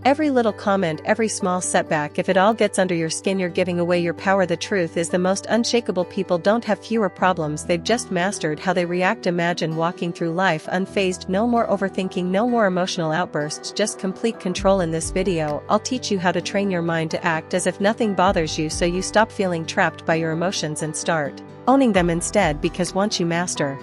Every little comment, every small setback, if it all gets under your skin, you're giving away your power. The truth is, the most unshakable people don't have fewer problems, they've just mastered how they react. Imagine walking through life unfazed, no more overthinking, no more emotional outbursts, just complete control. In this video, I'll teach you how to train your mind to act as if nothing bothers you, so you stop feeling trapped by your emotions and start owning them instead, because once you master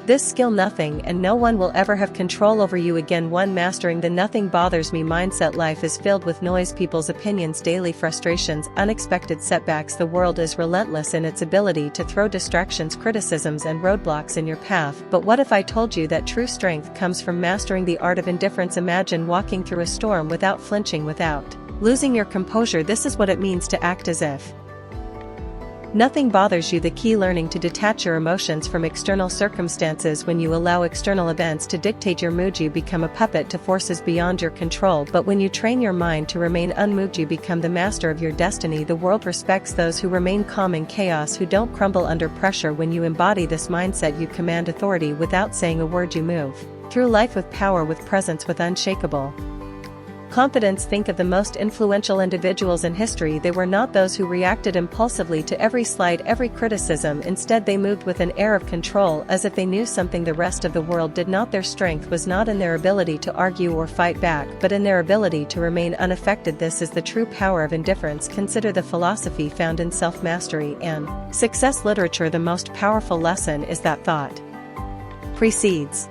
this skill, nothing and no one will ever have control over you again. 1. Mastering the nothing bothers me mindset. Life is filled with noise, people's opinions, daily frustrations, unexpected setbacks. The world is relentless in its ability to throw distractions, criticisms and roadblocks in your path. But what if I told you that true strength comes from mastering the art of indifference? Imagine walking through a storm without flinching, without losing your composure. This is what it means to act as if nothing bothers you. The key: learning to detach your emotions from external circumstances. When you allow external events to dictate your mood, you become a puppet to forces beyond your control. But when you train your mind to remain unmoved, you become the master of your destiny. The world respects those who remain calm in chaos, who don't crumble under pressure. When you embody this mindset, you command authority without saying a word. You move through life with power, with presence, with unshakable confidence. Think of the most influential individuals in history. They were not those who reacted impulsively to every slight, every criticism. Instead, they moved with an air of control, as if they knew something the rest of the world did not. Their strength was not in their ability to argue or fight back, but in their ability to remain unaffected. This is the true power of indifference. Consider the philosophy found in self-mastery and success literature. The most powerful lesson is that thought precedes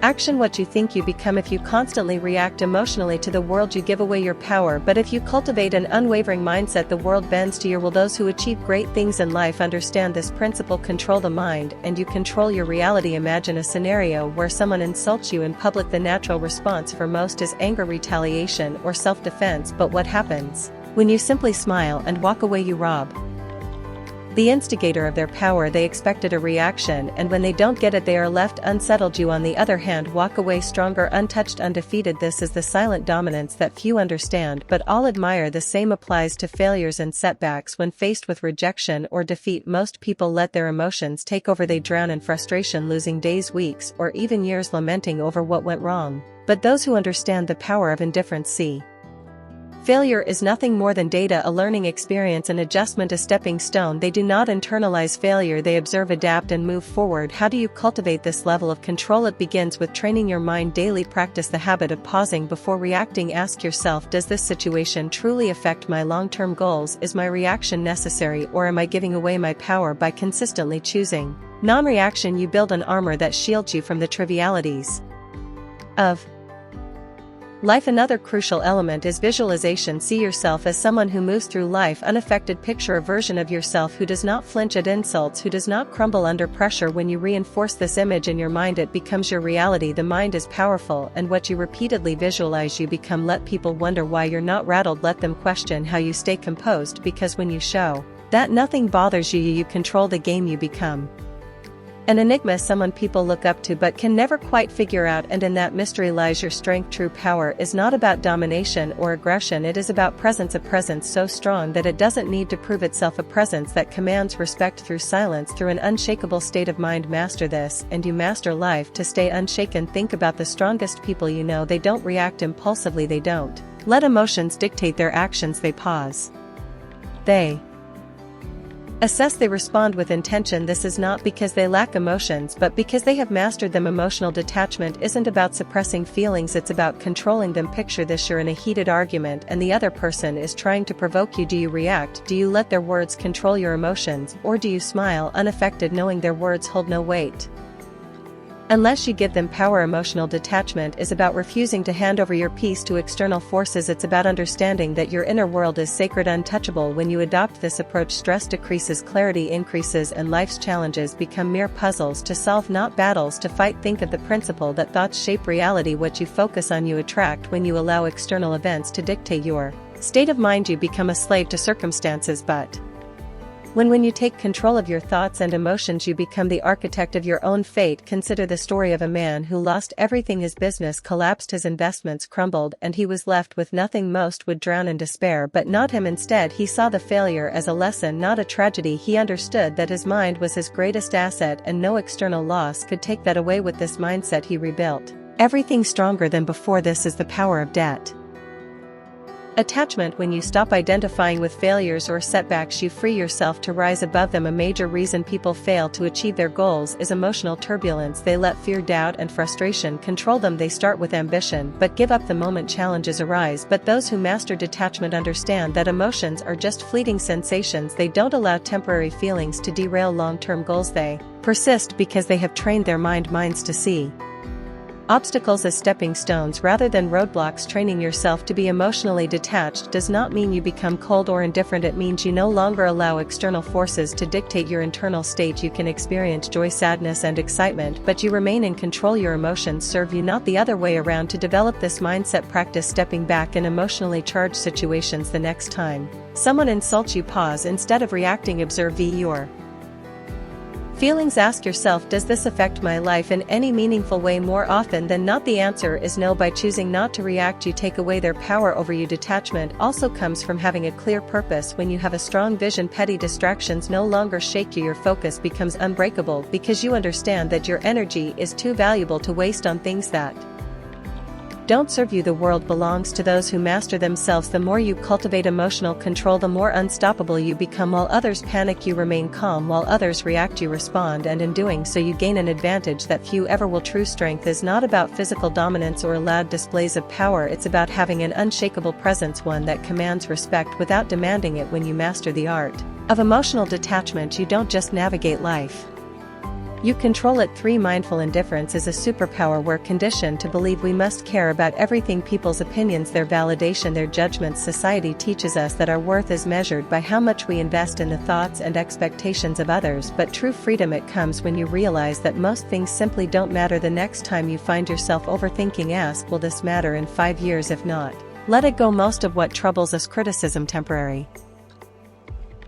action. What you think, you become. If you constantly react emotionally to the world, you give away your power. But if you cultivate an unwavering mindset, the world bends to your will. Those who achieve great things in life understand this principle: control the mind, and you control your reality. Imagine a scenario where someone insults you in public. The natural response for most is anger, retaliation, or self-defense. But what happens when you simply smile and walk away? You rob the instigator of their power. They expected a reaction, and when they don't get it, they are left unsettled. You, on the other hand, walk away stronger, untouched, undefeated. This is the silent dominance that few understand, but all admire. The same applies to failures and setbacks. When faced with rejection or defeat, most people let their emotions take over. They drown in frustration, losing days, weeks, or even years lamenting over what went wrong. But those who understand the power of indifference see failure is nothing more than data, a learning experience, an adjustment, a stepping stone. They do not internalize failure, they observe, adapt, and move forward. How do you cultivate this level of control? It begins with training your mind daily. Practice the habit of pausing before reacting. Ask yourself, does this situation truly affect my long-term goals? Is my reaction necessary, or am I giving away my power? By consistently choosing non-reaction, you build an armor that shields you from the trivialities of life. Another crucial element is visualization. See yourself as someone who moves through life unaffected. Picture a version of yourself who does not flinch at insults, who does not crumble under pressure. When you reinforce this image in your mind, it becomes your reality. The mind is powerful, and what you repeatedly visualize, you become. Let people wonder why you're not rattled. Let them question how you stay composed, because when you show that nothing bothers you, you control the game. You become an enigma, someone people look up to but can never quite figure out, and in that mystery lies your strength. True power is not about domination or aggression, it is about presence, a presence so strong that it doesn't need to prove itself, a presence that commands respect through silence, through an unshakable state of mind. Master this, and you master life. To stay unshaken, think about the strongest people you know. They don't react impulsively, they don't let emotions dictate their actions, they pause, they assess, they respond with intention. This is not because they lack emotions, but because they have mastered them. Emotional detachment isn't about suppressing feelings, it's about controlling them. Picture this: you're in a heated argument and the other person is trying to provoke you. Do you react? Do you let their words control your emotions, or do you smile unaffected, knowing their words hold no weight unless you give them power? Emotional detachment is about refusing to hand over your peace to external forces. It's about understanding that your inner world is sacred, untouchable. When you adopt this approach, stress decreases, clarity increases, and life's challenges become mere puzzles to solve, not battles to fight. Think of the principle that thoughts shape reality. What you focus on, you attract. When you allow external events to dictate your state of mind, you become a slave to circumstances. But when you take control of your thoughts and emotions, you become the architect of your own fate. Consider the story of a man who lost everything. His business collapsed, his investments crumbled, and he was left with nothing. Most would drown in despair, but not him. Instead, he saw the failure as a lesson, not a tragedy. He understood that his mind was his greatest asset, and no external loss could take that away. With this mindset, he rebuilt Everything stronger than before. This is the power of debt. Attachment. When you stop identifying with failures or setbacks, you free yourself to rise above them. A major reason people fail to achieve their goals is emotional turbulence. They let fear, doubt, and frustration control them. They start with ambition but give up the moment challenges arise. But those who master detachment understand that emotions are just fleeting sensations. They don't allow temporary feelings to derail long-term goals. They persist because they have trained their minds to see obstacles as stepping stones rather than roadblocks. Training yourself to be emotionally detached does not mean you become cold or indifferent. It means you no longer allow external forces to dictate your internal state. You can experience joy, sadness, and excitement, but you remain in control. Your emotions serve you, not the other way around. To develop this mindset, practice stepping back in emotionally charged situations. The next time someone insults you, pause. Instead of reacting, observe your feelings. Ask yourself, does this affect my life in any meaningful way? More often than not, the answer is no. By choosing not to react, you take away their power over you. Detachment also comes from having a clear purpose. When you have a strong vision, petty distractions no longer shake you. Your focus becomes unbreakable because you understand that your energy is too valuable to waste on things that don't serve you. The world belongs to those who master themselves. The more you cultivate emotional control, the more unstoppable you become. While others panic, you remain calm. While others react, you respond, and in doing so you gain an advantage that few ever will. True strength is not about physical dominance or loud displays of power. It's about having an unshakable presence, one that commands respect without demanding it. When you master the art of emotional detachment, you don't just navigate life, you control it. 3. Mindful indifference is a superpower. We're conditioned to believe we must care about everything: people's opinions, their validation, their judgments. Society teaches us that our worth is measured by how much we invest in the thoughts and expectations of others. But true freedom, it comes when you realize that most things simply don't matter. The next time you find yourself overthinking, ask, will this matter in 5 years? If not, let it go. Most of what troubles us, criticism temporary,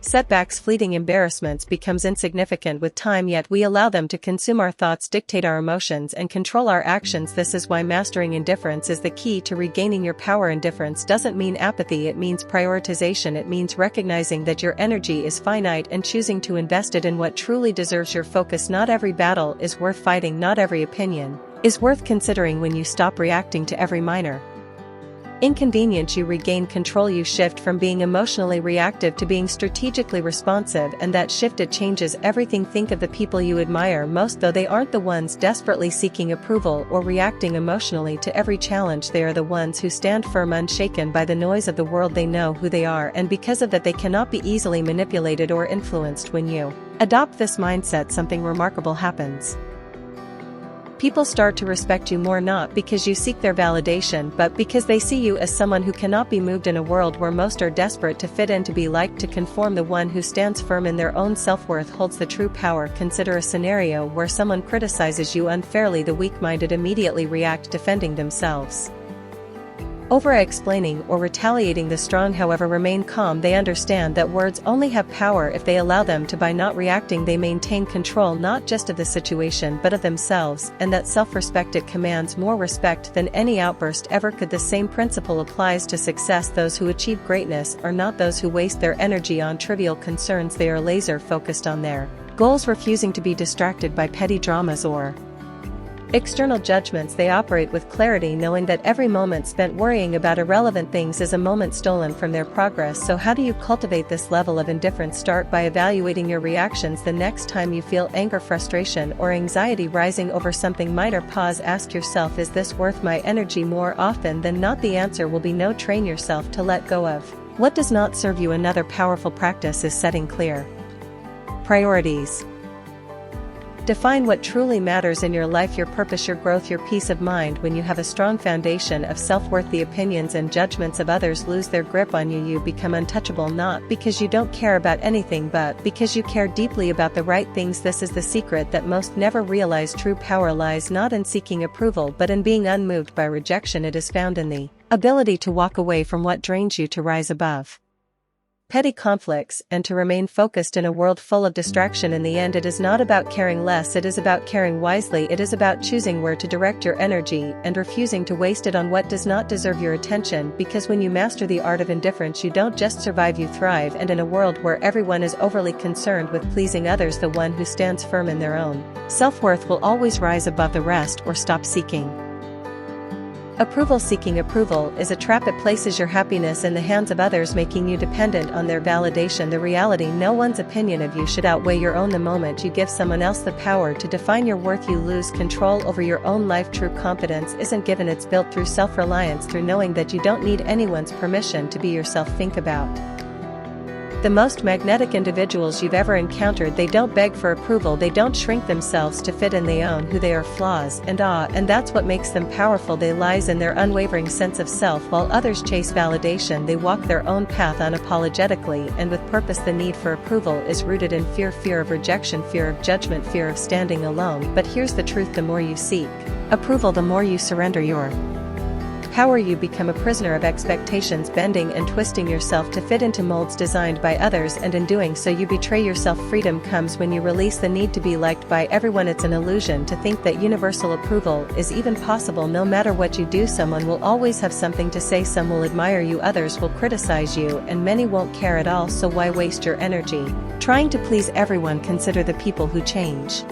setbacks fleeting, embarrassments becomes insignificant with time, yet we allow them to consume our thoughts, dictate our emotions, and control our actions. This is why mastering indifference is the key to regaining your power. Indifference doesn't mean apathy, it means prioritization. It means recognizing that your energy is finite and choosing to invest it in what truly deserves your focus. Not every battle is worth fighting, not every opinion is worth considering. When you stop reacting to every minor inconvenience, you regain control. You shift from being emotionally reactive to being strategically responsive, and that shift, it changes everything. Think of the people you admire most. Though they aren't the ones desperately seeking approval or reacting emotionally to every challenge, they are the ones who stand firm, unshaken by the noise of the world. They know who they are, and because of that they cannot be easily manipulated or influenced. When you adopt this mindset, something remarkable happens. People start to respect you more, not because you seek their validation, but because they see you as someone who cannot be moved. In a world where most are desperate to fit in, to be liked, to conform, the one who stands firm in their own self-worth holds the true power. Consider a scenario where someone criticizes you unfairly. The weak-minded immediately react, defending themselves, over-explaining or retaliating. The strong, however, remain calm. They understand that words only have power if they allow them to. By not reacting, they maintain control not just of the situation but of themselves, and that self-respect, it commands more respect than any outburst ever could. The same principle applies to success. Those who achieve greatness are not those who waste their energy on trivial concerns. They are laser-focused on their goals, refusing to be distracted by petty dramas or external judgments. They operate with clarity, knowing that every moment spent worrying about irrelevant things is a moment stolen from their progress. So how do you cultivate this level of indifference? Start by evaluating your reactions. The next time you feel anger, frustration, or anxiety rising over something minor, pause. Ask yourself, is this worth my energy? More often than not, the answer will be no. Train yourself to let go of what does not serve you. Another powerful practice is setting clear priorities. Define what truly matters in your life, your purpose, your growth, your peace of mind. When you have a strong foundation of self-worth, the opinions and judgments of others lose their grip on you. You become untouchable, not because you don't care about anything but because you care deeply about the right things. This is the secret that most never realize. True power lies not in seeking approval but in being unmoved by rejection. It is found in the ability to walk away from what drains you, to rise above petty conflicts, and to remain focused in a world full of distraction. In the end, it is not about caring less, it is about caring wisely. It is about choosing where to direct your energy and refusing to waste it on what does not deserve your attention. Because when you master the art of indifference, you don't just survive, you thrive. And in a world where everyone is overly concerned with pleasing others, the one who stands firm in their own self-worth will always rise above the rest or stop seeking Approval-seeking approval is a trap. It places your happiness in the hands of others, making you dependent on their validation. The reality: no one's opinion of you should outweigh your own. The moment you give someone else the power to define your worth, you lose control over your own life. True confidence isn't given, it's built through self-reliance, through knowing that you don't need anyone's permission to be yourself. Think about the most magnetic individuals you've ever encountered. They don't beg for approval, they don't shrink themselves to fit in, they own who they are, flaws and and that's what makes them powerful. They lies in their unwavering sense of self. While others chase validation, they walk their own path unapologetically and with purpose. The need for approval is rooted in fear of rejection, fear of judgment, fear of standing alone. But here's the truth: the more you seek approval, the more you surrender your power. You become a prisoner of expectations, bending and twisting yourself to fit into molds designed by others, and in doing so you betray yourself. Freedom comes when you release the need to be liked by everyone. It's an illusion to think that universal approval is even possible. No matter what you do, someone will always have something to say. Some will admire you, others will criticize you, and many won't care at all. So why waste your energy trying to please everyone? Consider the people who change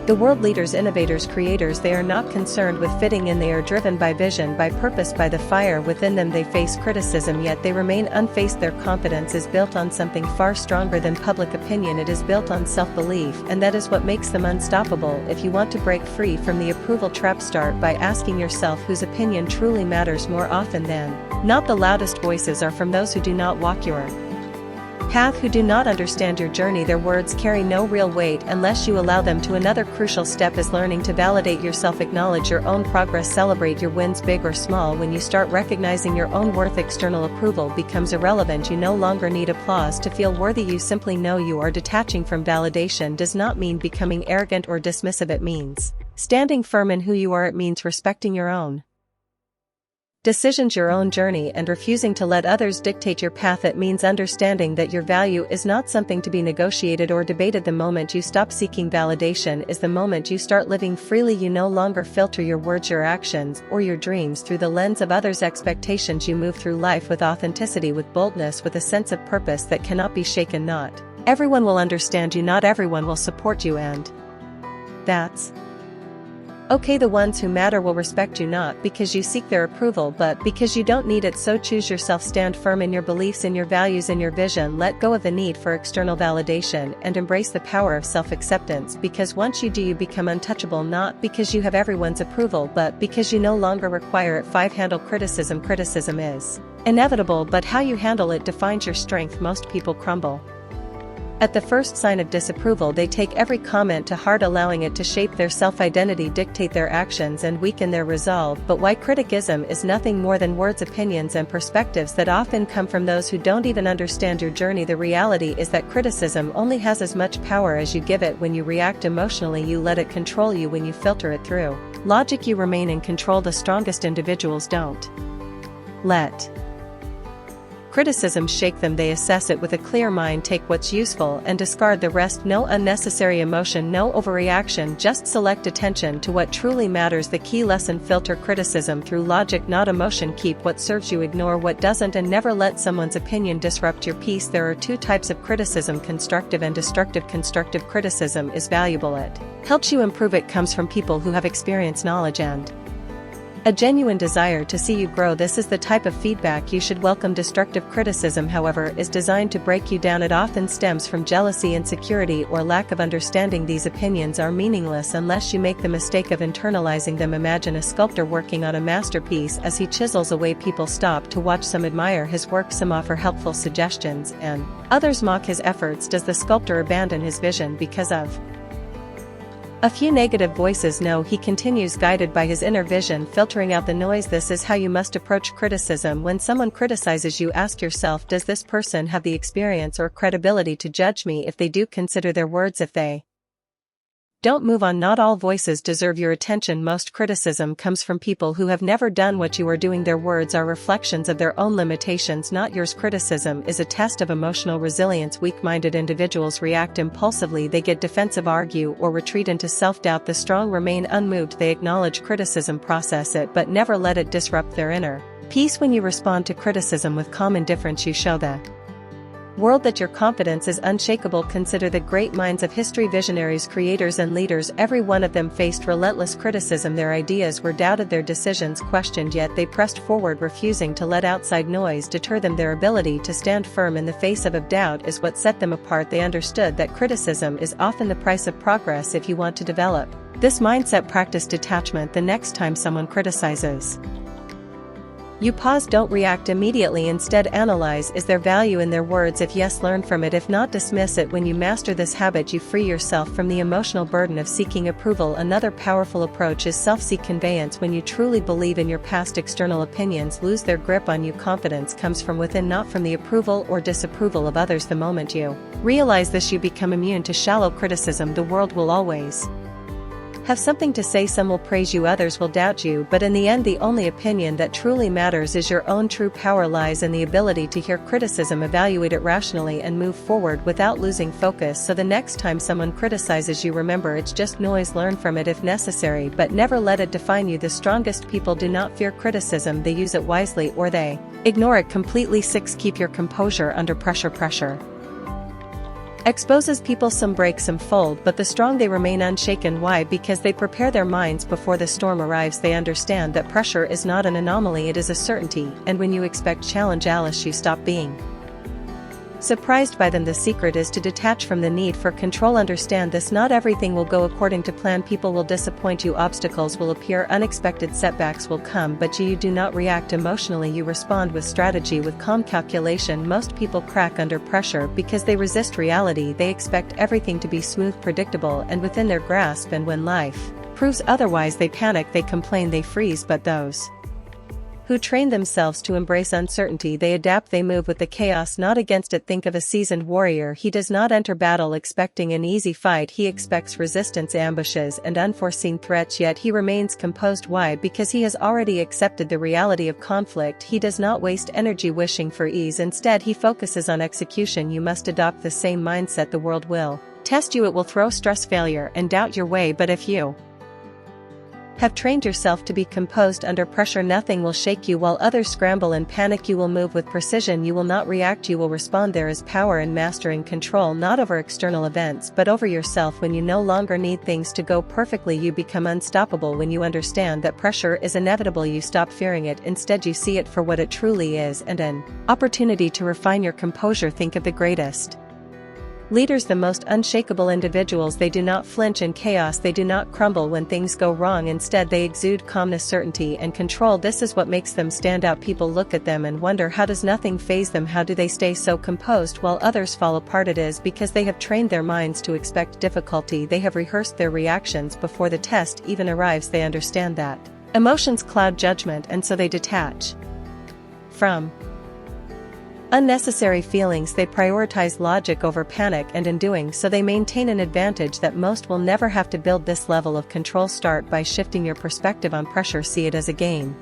the world: leaders, innovators, creators. They are not concerned with fitting in, they are driven by vision, by purpose, by the fire within them. They face criticism, yet they remain unfazed. Their confidence is built on something far stronger than public opinion. It is built on self-belief, and that is what makes them unstoppable. If you want to break free from the approval trap, start by asking yourself whose opinion truly matters. More often than not, the loudest voices are from those who do not walk your path, who do not understand your journey. Their words carry no real weight unless you allow them to. Another crucial step is learning to validate yourself. Acknowledge your own progress, celebrate your wins, big or small. When you start recognizing your own worth, external approval becomes irrelevant. You no longer need applause to feel worthy, you simply know you are. Detaching from validation does not mean becoming arrogant or dismissive. It means standing firm in who you are. It means respecting your own decisions, your own journey, and refusing to let others dictate your path. It means understanding that your value is not something to be negotiated or debated. The moment you stop seeking validation is the moment you start living freely. You no longer filter your words, your actions, or your dreams through the lens of others' expectations. You move through life with authenticity, with boldness, with a sense of purpose that cannot be shaken. Not everyone will understand you, not everyone will support you, and that's okay. The ones who matter will respect you, not because you seek their approval, but because you don't need it. So choose yourself, stand firm in your beliefs, in your values, in your vision. Let go of the need for external validation and embrace the power of self-acceptance, because once you do, you become untouchable, not because you have everyone's approval, but because you no longer require it. 5. Handle criticism. Criticism is inevitable, but how you handle it defines your strength. Most people crumble at the first sign of disapproval. They take every comment to heart, allowing it to shape their self-identity, dictate their actions, and weaken their resolve. But why? Criticism is nothing more than words, opinions, and perspectives that often come from those who don't even understand your journey. The reality is that criticism only has as much power as you give it. When you react emotionally, you let it control you. When you filter it through logic, you remain in control. The strongest individuals don't let criticism shake them. They assess it with a clear mind, take what's useful and discard the rest. No unnecessary emotion, no overreaction, just select attention to what truly matters. The key lesson: filter criticism through logic, not emotion. Keep what serves you, ignore what doesn't, and never let someone's opinion disrupt your peace. There are two types of criticism: constructive and destructive. Constructive criticism is valuable. It helps you improve. It comes from people who have experience, knowledge, and a genuine desire to see you grow. This is the type of feedback you should welcome. Destructive criticism, however, is designed to break you down. It often stems from jealousy, insecurity, or lack of understanding. These opinions are meaningless unless you make the mistake of internalizing them. Imagine a sculptor working on a masterpiece. As he chisels away, people stop to watch. Some admire his work, some offer helpful suggestions, and others mock his efforts. Does the sculptor abandon his vision because of a few negative voices? No, he continues, guided by his inner vision, filtering out the noise. This is how you must approach criticism. When someone criticizes you, ask yourself, does this person have the experience or credibility to judge me? If they do, consider their words. If they don't, move on. Not all voices deserve your attention. Most criticism comes from people who have never done what you are doing. Their words are reflections of their own limitations, not yours. Criticism is a test of emotional resilience. Weak-minded individuals react impulsively. They get defensive, argue, or retreat into self-doubt. The strong remain unmoved. They acknowledge criticism, process it, but never let it disrupt their inner peace. When you respond to criticism with calm indifference, you show the World that your confidence is unshakable. Consider the great minds of history, visionaries, creators and leaders. Every one of them faced relentless criticism. Their ideas were doubted, their decisions questioned, yet they pressed forward, refusing to let outside noise deter them. Their ability to stand firm in the face of doubt is what set them apart. They understood that criticism is often the price of progress. If you want to develop this mindset, practice detachment. The next time someone criticizes you, pause, don't react immediately. Instead, analyze, is there value in their words? If yes, learn from it. If not, dismiss it. When you master this habit, you free yourself from the emotional burden of seeking approval. Another powerful approach is self-seek conveyance. When you truly believe in your past, external opinions lose their grip on you. Confidence comes from within, not from the approval or disapproval of others. The moment you realize this, you become immune to shallow criticism. The world will always have something to say. Some will praise you, others will doubt you, but in the end, the only opinion that truly matters is your own. True power lies in the ability to hear criticism, evaluate it rationally, and move forward without losing focus. So the next time someone criticizes you, remember, it's just noise. Learn from it if necessary, but never let it define you. The strongest people do not fear criticism, they use it wisely, or they ignore it completely. 6. Keep your composure under pressure. Pressure exposes people, some break, some fold, but the strong, they remain unshaken. Why? Because they prepare their minds before the storm arrives. They understand that pressure is not an anomaly, it is a certainty, and when you expect challenge, Alice, you stop being surprised by them. The secret is to detach from the need for control. Understand this, not everything will go according to plan. People will disappoint you, obstacles will appear, unexpected setbacks will come, but you do not react emotionally, you respond with strategy, with calm calculation. Most people crack under pressure because they resist reality. They expect everything to be smooth, predictable, and within their grasp, and when life proves otherwise, they panic, they complain, they freeze. But those who train themselves to embrace uncertainty, they adapt, they move with the chaos, not against it. Think of a seasoned warrior. He does not enter battle expecting an easy fight. He expects resistance, ambushes, and unforeseen threats, yet he remains composed. Why? Because he has already accepted the reality of conflict. He does not waste energy wishing for ease. Instead, he focuses on execution. You must adopt the same mindset. The world will test you, it will throw stress, failure, and doubt your way, but if you have trained yourself to be composed under pressure, nothing will shake you. While others scramble and panic, you will move with precision. You will not react, you will respond. There is power in mastering control, not over external events, but over yourself. When you no longer need things to go perfectly, you become unstoppable. When you understand that pressure is inevitable, you stop fearing it. Instead, you see it for what it truly is, and an opportunity to refine your composure. Think of the greatest leaders, the most unshakable individuals. They do not flinch in chaos, they do not crumble when things go wrong. Instead, they exude calmness, certainty, and control. This is what makes them stand out. People look at them and wonder, how does nothing faze them? How do they stay so composed while others fall apart? It is because they have trained their minds to expect difficulty. They have rehearsed their reactions before the test even arrives. They understand that emotions cloud judgment, and so they detach from unnecessary feelings. They prioritize logic over panic, and in doing so they maintain an advantage that most will never have to build. This level of control, start by shifting your perspective on pressure. See it as a game,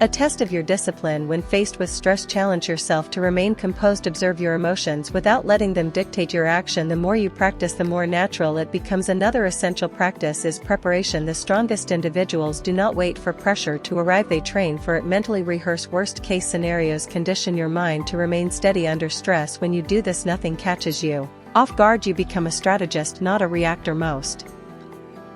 a test of your discipline. When faced with stress, challenge yourself to remain composed. Observe your emotions without letting them dictate your action. The more you practice, the more natural it becomes. Another essential practice is preparation. The strongest individuals do not wait for pressure to arrive, they train for it. Mentally rehearse worst-case scenarios. Condition your mind to remain steady under stress. When you do this, nothing catches you off guard. You become a strategist, not a reactor. Most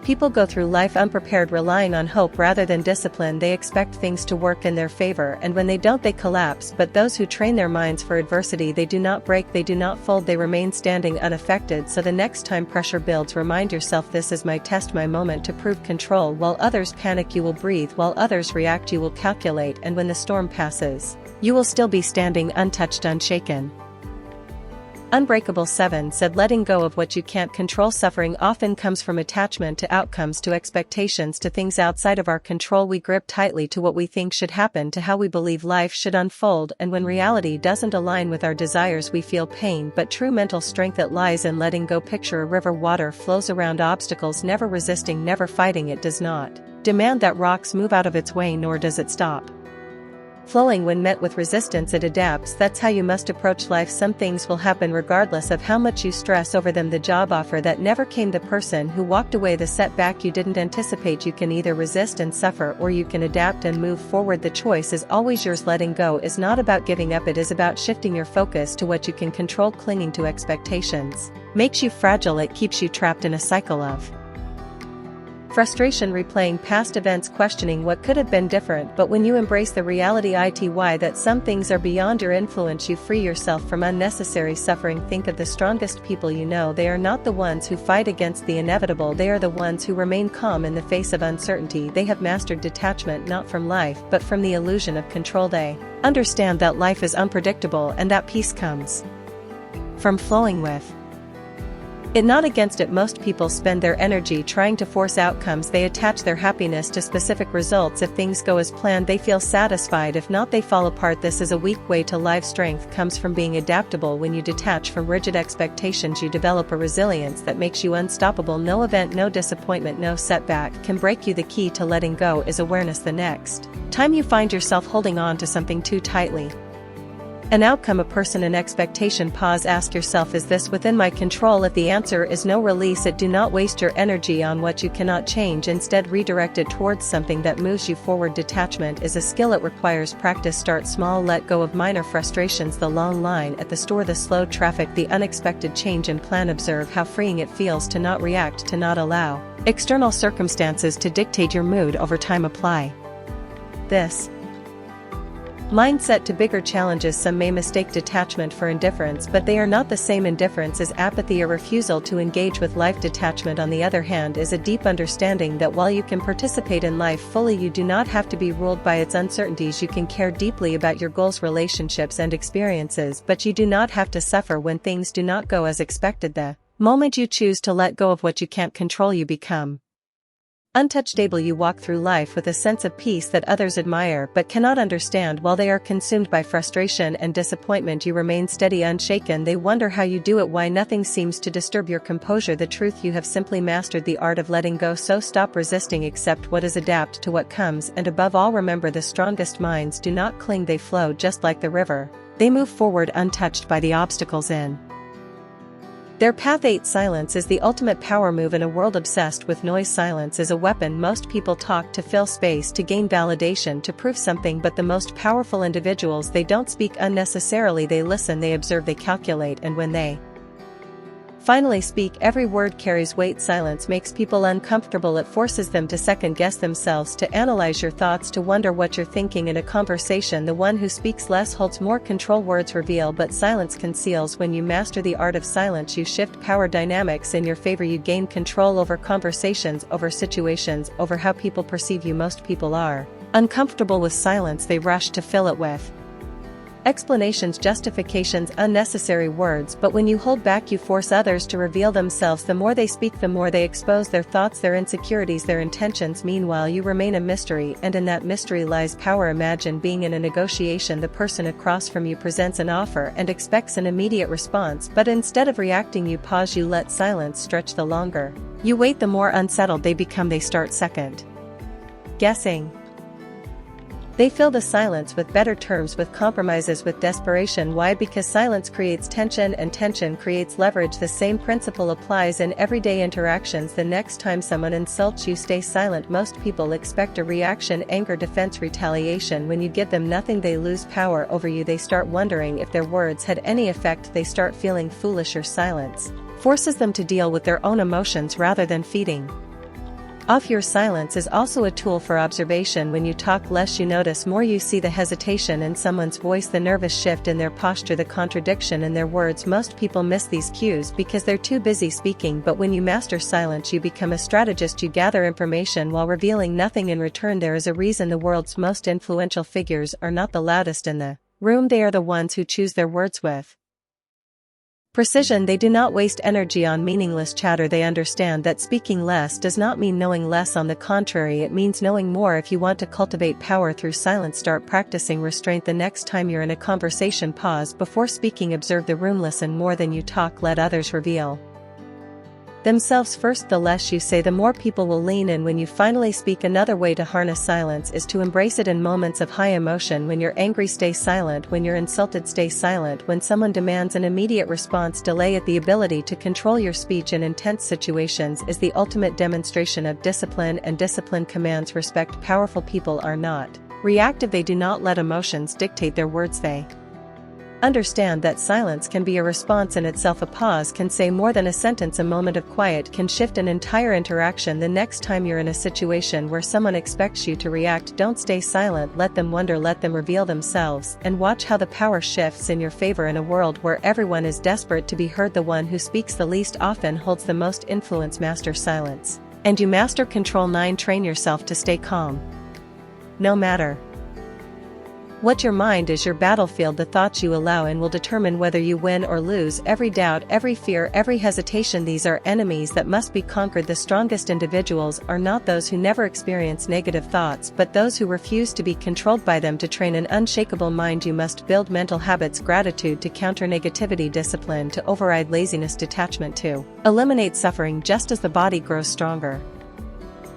people go through life unprepared, relying on hope rather than discipline. They expect things to work in their favor, and when they don't, they collapse. But those who train their minds for adversity, they do not break, they do not fold, they remain standing unaffected. So the next time pressure builds, remind yourself, this is my test, my moment to prove control. While others panic, you will breathe. While others react, you will calculate. And when the storm passes, you will still be standing, untouched, unshaken, unbreakable. 7. Said letting go of what you can't control. Suffering often comes from attachment to outcomes, to expectations, to things outside of our control. We grip tightly to what we think should happen, to how we believe life should unfold, and when reality doesn't align with our desires, we feel pain. But true mental strength, it lies in letting go. Picture a river, water flows around obstacles, never resisting, never fighting. It does not demand that rocks move out of its way, nor does it stop Flowing when met with resistance, it adapts. That's how you must approach life. Some things will happen regardless of how much you stress over them. The job offer that never came, the person who walked away, the setback you didn't anticipate. You can either resist and suffer, or you can adapt and move forward. The choice is always yours. Letting go is not about giving up, it is about shifting your focus to what you can control. Clinging to expectations makes you fragile, it keeps you trapped in a cycle of frustration, replaying past events, questioning what could have been different. But when you embrace the reality that some things are beyond your influence, you free yourself from unnecessary suffering. Think of the strongest people you know. They are not the ones who fight against the inevitable, they are the ones who remain calm in the face of uncertainty. They have mastered detachment, not from life but from the illusion of control. They understand that life is unpredictable and that peace comes from flowing with it, not against it. Most people spend their energy trying to force outcomes. They attach their happiness to specific results. If things go as planned, they feel satisfied. If not, they fall apart. This is a weak way to life. Strength comes from being adaptable. When you detach from rigid expectations, you develop a resilience that makes you unstoppable. No event, no disappointment, no setback can break you. The key to letting go is awareness. The next time you find yourself holding on to something too tightly, an outcome, a person, an expectation, pause. Ask yourself, is this within my control? If the answer is no, release it. Do not waste your energy on what you cannot change. Instead, redirect it towards something that moves you forward. Detachment is a skill, it requires practice. Start small, let go of minor frustrations, the long line at the store, the slow traffic, the unexpected change in plan. Observe how freeing it feels to not react, to not allow external circumstances to dictate your mood. Over time, apply this mindset to bigger challenges. Some may mistake detachment for indifference, but they are not the same. Indifference is apathy or refusal to engage with life. Detachment, on the other hand, is a deep understanding that while you can participate in life fully, you do not have to be ruled by its uncertainties. You can care deeply about your goals, relationships, and experiences, but you do not have to suffer when things do not go as expected. The moment you choose to let go of what you can't control, you become untouchable. You walk through life with a sense of peace that others admire but cannot understand. While they are consumed by frustration and disappointment, you remain steady, unshaken. They wonder how you do it, why nothing seems to disturb your composure. The truth, you have simply mastered the art of letting go. So stop resisting, accept what is, adapt to what comes, and above all, remember, the strongest minds do not cling, they flow. Just like the river, they move forward untouched by the obstacles in their path. 8. Silence is the ultimate power move in a world obsessed with noise. Silence is a weapon. Most people talk to fill space, to gain validation, to prove something, but the most powerful individuals, they don't speak unnecessarily. They listen, they observe, they calculate, and when they finally speak, every word carries weight. Silence makes people uncomfortable. It forces them to second-guess themselves, to analyze your thoughts, to wonder what you're thinking. In a conversation, the one who speaks less holds more control. Words reveal, but silence conceals. When you master the art of silence, you shift power dynamics in your favor. You gain control over conversations, over situations, over how people perceive you. Most people are uncomfortable with silence. They rush to fill it with explanations, justifications, unnecessary words. But when you hold back, you force others to reveal themselves. The more they speak, the more they expose their thoughts, their insecurities, their intentions. Meanwhile, you remain a mystery, and in that mystery lies power. Imagine being in a negotiation. The person across from you presents an offer and expects an immediate response, but instead of reacting, you pause. You let silence stretch. The longer you wait, the more unsettled they become. They start second guessing. They fill the silence with better terms, with compromises, with desperation. Why? Because silence creates tension, and tension creates leverage. The same principle applies in everyday interactions. The next time someone insults you, stay silent. Most people expect a reaction: anger, defense, retaliation. When you give them nothing, they lose power over you. They start wondering if their words had any effect. They start feeling foolish, or silence forces them to deal with their own emotions rather than feeding off your. Silence is also a tool for observation. When you talk less, you notice more. You see the hesitation in someone's voice, the nervous shift in their posture, the contradiction in their words. Most people miss these cues because they're too busy speaking. But when you master silence, you become a strategist. You gather information while revealing nothing in return. There is a reason the world's most influential figures are not the loudest in the room. They are the ones who choose their words with precision. They do not waste energy on meaningless chatter. They understand that speaking less does not mean knowing less. On the contrary, it means knowing more. If you want to cultivate power through silence, start practicing restraint. The next time you're in a conversation, pause before speaking. Observe the room. Listen more than you talk. Let others reveal themselves first. The less you say, the more people will lean in when you finally speak. Another way to harness silence is to embrace it in moments of high emotion. When you're angry, stay silent. When you're insulted, stay silent. When someone demands an immediate response, delay it. The ability to control your speech in intense situations is the ultimate demonstration of discipline, and discipline commands respect. Powerful people are not reactive. They do not let emotions dictate their words. They understand that silence can be a response in itself. A pause can say more than a sentence. A moment of quiet can shift an entire interaction. The next time you're in a situation where someone expects you to react, don't stay silent. Let them wonder, let them reveal themselves, and watch how the power shifts in your favor. In a world where everyone is desperate to be heard, the one who speaks the least often holds the most influence. Master silence, and you master control. 9. Train yourself to stay calm. No matter what your mind is your battlefield. The thoughts you allow in will determine whether you win or lose. Every doubt, every fear, every hesitation, these are enemies that must be conquered. The strongest individuals are not those who never experience negative thoughts, but those who refuse to be controlled by them. To train an unshakable mind, you must build mental habits: gratitude to counter negativity, discipline to override laziness, detachment to eliminate suffering. Just as the body grows stronger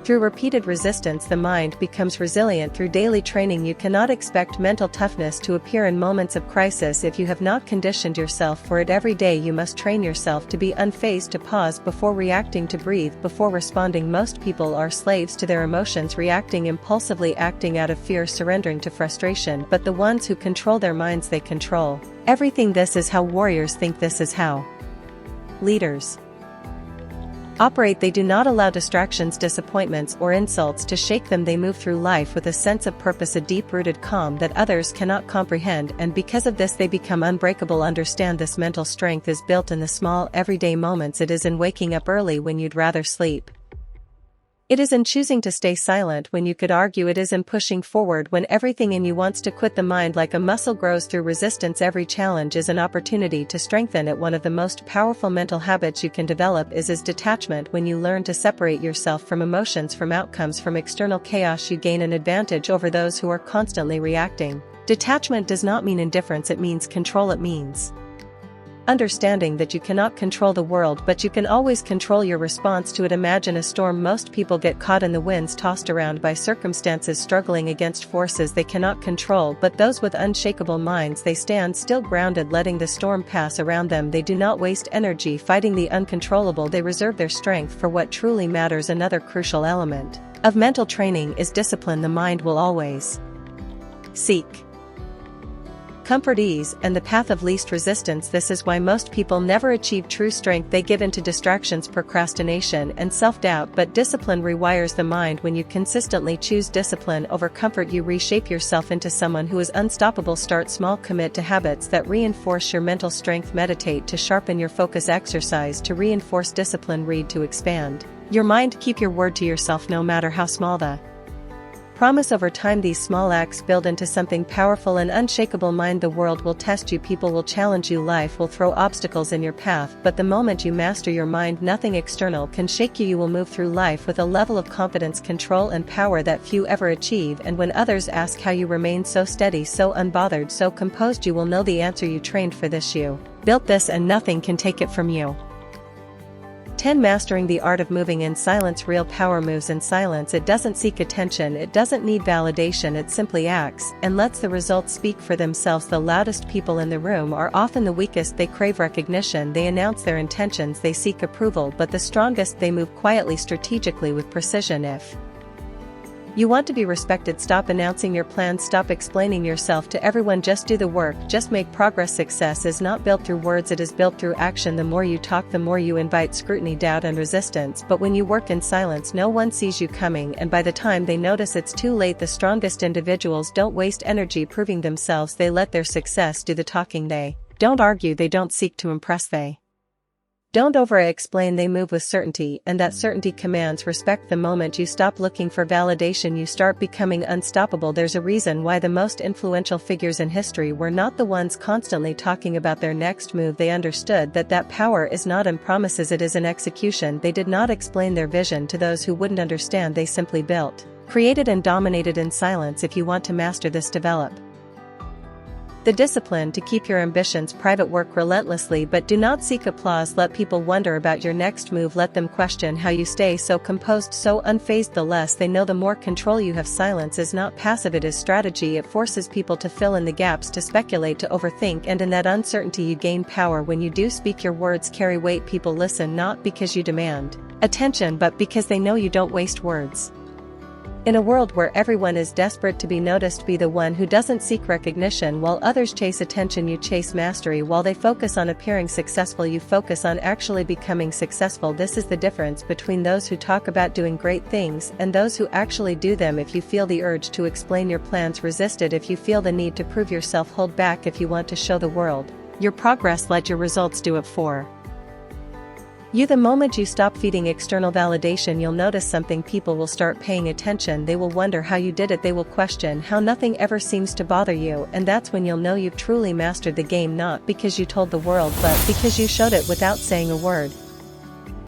through repeated resistance, the mind becomes resilient through daily training. You cannot expect mental toughness to appear in moments of crisis if you have not conditioned yourself for it. Every day you must train yourself to be unfazed, to pause before reacting, to breathe before responding. Most people are slaves to their emotions, reacting impulsively, acting out of fear, surrendering to frustration. But the ones who control their minds, they control everything. This is how warriors think. This is how leaders operate. They do not allow distractions, disappointments, or insults to shake them. They move through life with a sense of purpose, a deep-rooted calm that others cannot comprehend, and because of this they become unbreakable. Understand this: mental strength is built in the small, everyday moments. It is in waking up early when you'd rather sleep. It is in choosing to stay silent when you could argue. It is in pushing forward when everything in you wants to quit. The mind, like a muscle, grows through resistance. Every challenge is an opportunity to strengthen it. One of the most powerful mental habits you can develop is detachment. When you learn to separate yourself from emotions, from outcomes, from external chaos, you gain an advantage over those who are constantly reacting. Detachment does not mean indifference, it means control. It means understanding that you cannot control the world, but you can always control your response to it. Imagine a storm. Most people get caught in the winds, tossed around by circumstances, struggling against forces they cannot control. But those with unshakable minds, they stand still, grounded, letting the storm pass around them. They do not waste energy fighting the uncontrollable. They reserve their strength for what truly matters. Another crucial element of mental training is discipline. The mind will always seek comfort, ease, and the path of least resistance. This is why most people never achieve true strength. They give in to distractions, procrastination, and self-doubt. But discipline rewires the mind. When you consistently choose discipline over comfort, you reshape yourself into someone who is unstoppable. Start small, commit to habits that reinforce your mental strength. Meditate to sharpen your focus, exercise to reinforce discipline, read to expand your mind. Keep your word to yourself, no matter how small the promise. Over time, these small acts build into something powerful. An unshakable mind. The world will test you, people will challenge you, life will throw obstacles in your path, but the moment you master your mind, nothing external can shake you. You will move through life with a level of confidence, control, and power that few ever achieve. And when others ask how you remain so steady, so unbothered, so composed, you will know the answer. You trained for this, you built this, and nothing can take it from you. 10. Mastering the art of moving in silence. Real power moves in silence. It doesn't seek attention, it doesn't need validation, it simply acts, and lets the results speak for themselves. The loudest people in the room are often the weakest. They crave recognition, they announce their intentions, they seek approval. But the strongest, they move quietly, strategically, with precision. If you want to be respected, stop announcing your plans, stop explaining yourself to everyone, just do the work, just make progress. Success is not built through words, it is built through action. The more you talk, the more you invite scrutiny, doubt, and resistance. But when you work in silence, no one sees you coming, and by the time they notice, it's too late. The strongest individuals don't waste energy proving themselves, they let their success do the talking. They don't argue, they don't seek to impress, they don't over-explain, they move with certainty, and that certainty commands respect. The moment you stop looking for validation, you start becoming unstoppable. There's a reason why the most influential figures in history were not the ones constantly talking about their next move. They understood that power is not in promises, it is in execution. They did not explain their vision to those who wouldn't understand, they simply built, created, and dominated in silence. If you want to master this, develop The discipline to keep your ambitions private. Work relentlessly but do not seek applause. Let people wonder about your next move. Let them question how you stay so composed, so unfazed. The less they know, the more control you have. Silence is not passive, it is strategy. It forces people to fill in the gaps, to speculate, to overthink, and in that uncertainty you gain power. When you do speak, your words carry weight. People listen not because you demand attention but because they know you don't waste words. In a world where everyone is desperate to be noticed, be the one who doesn't seek recognition while others chase attention. You chase mastery. While they focus on appearing successful, you focus on actually becoming successful. This is the difference between those who talk about doing great things and those who actually do them. If you feel the urge to explain your plans, resist it. If you feel the need to prove yourself, hold back. If you want to show the world your progress, let your results do it for you. The moment you stop feeding external validation, you'll notice something. People will start paying attention. They will wonder how you did it. They will question how nothing ever seems to bother you, and that's when you'll know you've truly mastered the game, not because you told the world but because you showed it without saying a word.